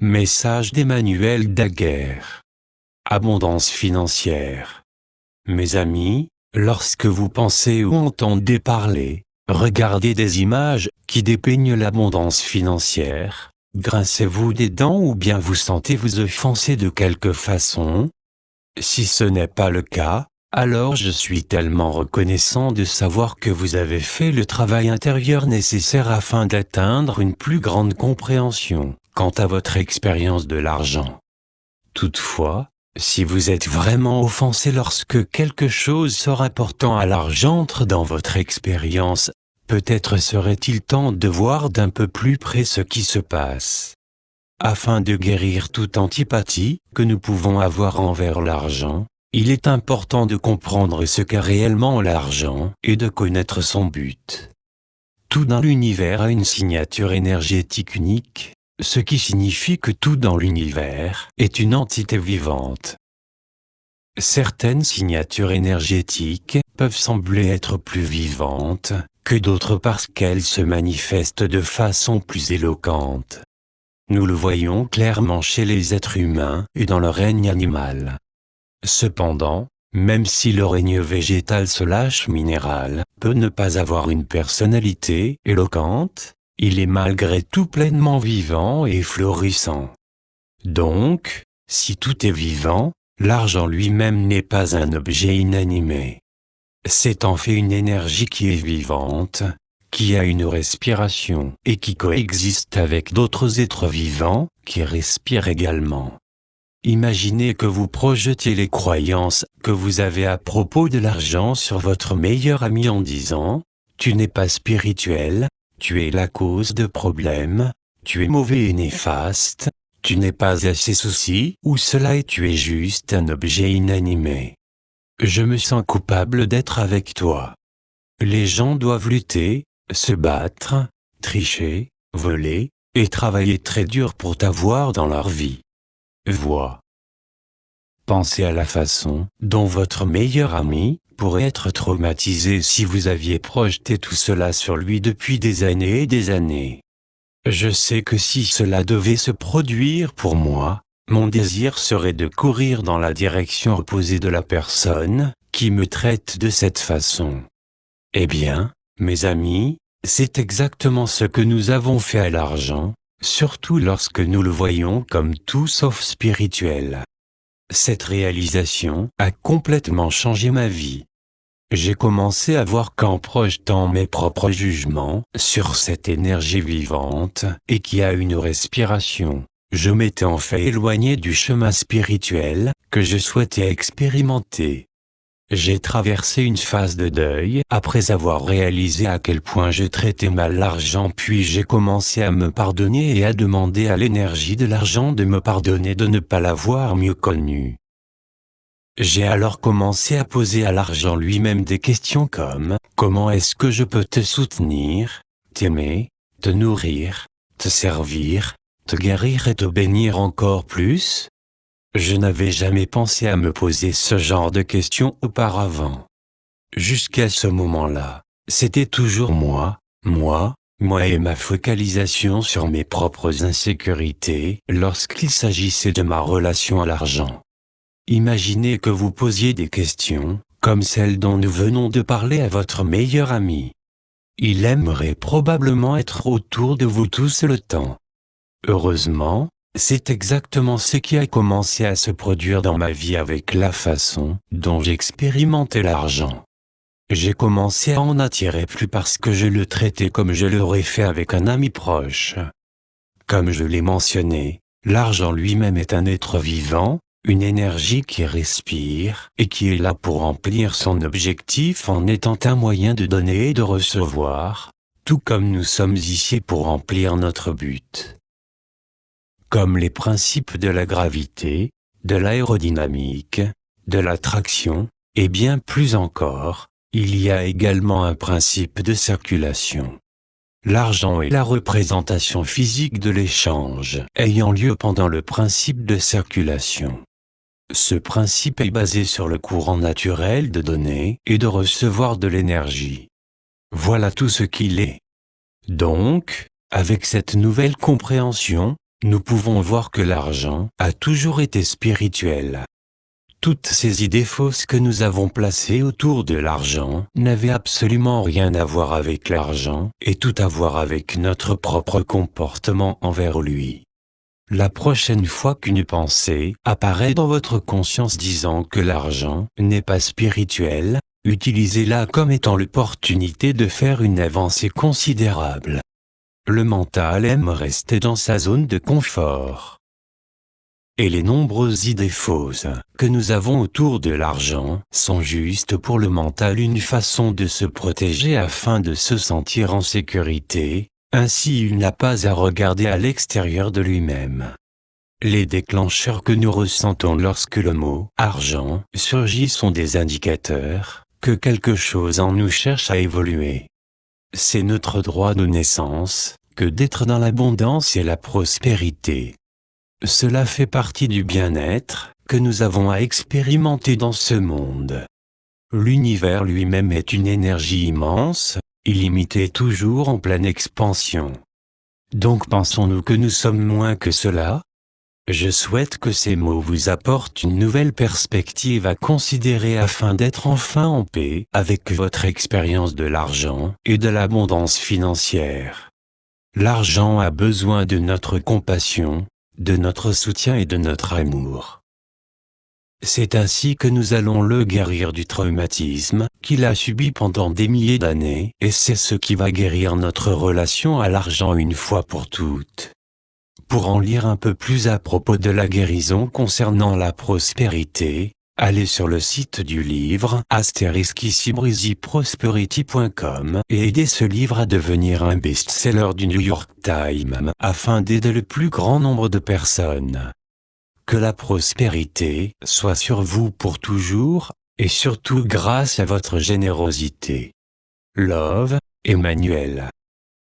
Message d'Emmanuel Daguerre. Abondance financière. Mes amis, lorsque vous pensez ou entendez parler, regardez des images qui dépeignent l'abondance financière, grincez-vous des dents ou bien vous sentez-vous offensé de quelque façon? Si ce n'est pas le cas, alors je suis tellement reconnaissant de savoir que vous avez fait le travail intérieur nécessaire afin d'atteindre une plus grande compréhension quant à votre expérience de l'argent. Toutefois, si vous êtes vraiment offensé lorsque quelque chose sort important à l'argent entre dans votre expérience, peut-être serait-il temps de voir d'un peu plus près ce qui se passe. Afin de guérir toute antipathie que nous pouvons avoir envers l'argent, il est important de comprendre ce qu'est réellement l'argent et de connaître son but. Tout dans l'univers a une signature énergétique unique, ce qui signifie que tout dans l'univers est une entité vivante. Certaines signatures énergétiques peuvent sembler être plus vivantes que d'autres parce qu'elles se manifestent de façon plus éloquente. Nous le voyons clairement chez les êtres humains et dans le règne animal. Cependant, même si le règne végétal/minéral peut ne pas avoir une personnalité éloquente, il est malgré tout pleinement vivant et florissant. Donc, si tout est vivant, l'argent lui-même n'est pas un objet inanimé. C'est en fait une énergie qui est vivante, qui a une respiration et qui coexiste avec d'autres êtres vivants qui respirent également. Imaginez que vous projetiez les croyances que vous avez à propos de l'argent sur votre meilleur ami en disant « Tu n'es pas spirituel, tu es la cause de problèmes, tu es mauvais et néfaste, tu n'es pas assez ceci ou cela et tu es juste un objet inanimé. Je me sens coupable d'être avec toi. » Les gens doivent lutter, se battre, tricher, voler, et travailler très dur pour t'avoir dans leur vie. Vois. Pensez à la façon dont votre meilleur ami pourrait être traumatisé si vous aviez projeté tout cela sur lui depuis des années et des années. Je sais que si cela devait se produire pour moi, mon désir serait de courir dans la direction opposée de la personne qui me traite de cette façon. Eh bien, mes amis, c'est exactement ce que nous avons fait à l'argent, surtout lorsque nous le voyons comme tout sauf spirituel. Cette réalisation a complètement changé ma vie. J'ai commencé à voir qu'en projetant mes propres jugements sur cette énergie vivante et qui a une respiration, je m'étais en fait éloigné du chemin spirituel que je souhaitais expérimenter. J'ai traversé une phase de deuil après avoir réalisé à quel point je traitais mal l'argent, puis j'ai commencé à me pardonner et à demander à l'énergie de l'argent de me pardonner de ne pas l'avoir mieux connu. J'ai alors commencé à poser à l'argent lui-même des questions comme « Comment est-ce que je peux te soutenir, t'aimer, te nourrir, te servir, te guérir et te bénir encore plus ?» Je n'avais jamais pensé à me poser ce genre de questions auparavant. Jusqu'à ce moment-là, c'était toujours moi et ma focalisation sur mes propres insécurités lorsqu'il s'agissait de ma relation à l'argent. Imaginez que vous posiez des questions, comme celle dont nous venons de parler à votre meilleur ami. Il aimerait probablement être autour de vous tout le temps. Heureusement, c'est exactement ce qui a commencé à se produire dans ma vie avec la façon dont j'expérimentais l'argent. J'ai commencé à en attirer plus parce que je le traitais comme je l'aurais fait avec un ami proche. Comme je l'ai mentionné, l'argent lui-même est un être vivant, une énergie qui respire et qui est là pour remplir son objectif en étant un moyen de donner et de recevoir, tout comme nous sommes ici pour remplir notre but. Comme les principes de la gravité, de l'aérodynamique, de l'attraction, et bien plus encore, il y a également un principe de circulation. L'argent est la représentation physique de l'échange ayant lieu pendant le principe de circulation. Ce principe est basé sur le courant naturel de donner et de recevoir de l'énergie. Voilà tout ce qu'il est. Donc, avec cette nouvelle compréhension, nous pouvons voir que l'argent a toujours été spirituel. Toutes ces idées fausses que nous avons placées autour de l'argent n'avaient absolument rien à voir avec l'argent et tout à voir avec notre propre comportement envers lui. La prochaine fois qu'une pensée apparaît dans votre conscience disant que l'argent n'est pas spirituel, utilisez-la comme étant l'opportunité de faire une avancée considérable. Le mental aime rester dans sa zone de confort. Et les nombreuses idées fausses que nous avons autour de l'argent sont juste pour le mental une façon de se protéger afin de se sentir en sécurité, ainsi il n'a pas à regarder à l'extérieur de lui-même. Les déclencheurs que nous ressentons lorsque le mot « argent » surgit sont des indicateurs que quelque chose en nous cherche à évoluer. C'est notre droit de naissance que d'être dans l'abondance et la prospérité. Cela fait partie du bien-être que nous avons à expérimenter dans ce monde. L'univers lui-même est une énergie immense, illimitée toujours en pleine expansion. Donc pensons-nous que nous sommes moins que cela? Je souhaite que ces mots vous apportent une nouvelle perspective à considérer afin d'être enfin en paix avec votre expérience de l'argent et de l'abondance financière. L'argent a besoin de notre compassion, de notre soutien et de notre amour. C'est ainsi que nous allons le guérir du traumatisme qu'il a subi pendant des milliers d'années, et c'est ce qui va guérir notre relation à l'argent une fois pour toutes. Pour en lire un peu plus à propos de la guérison concernant la prospérité, allez sur le site du livre *prosperity.com et aidez ce livre à devenir un best-seller du New York Times afin d'aider le plus grand nombre de personnes. Que la prospérité soit sur vous pour toujours, et surtout grâce à votre générosité. Love, Emmanuel.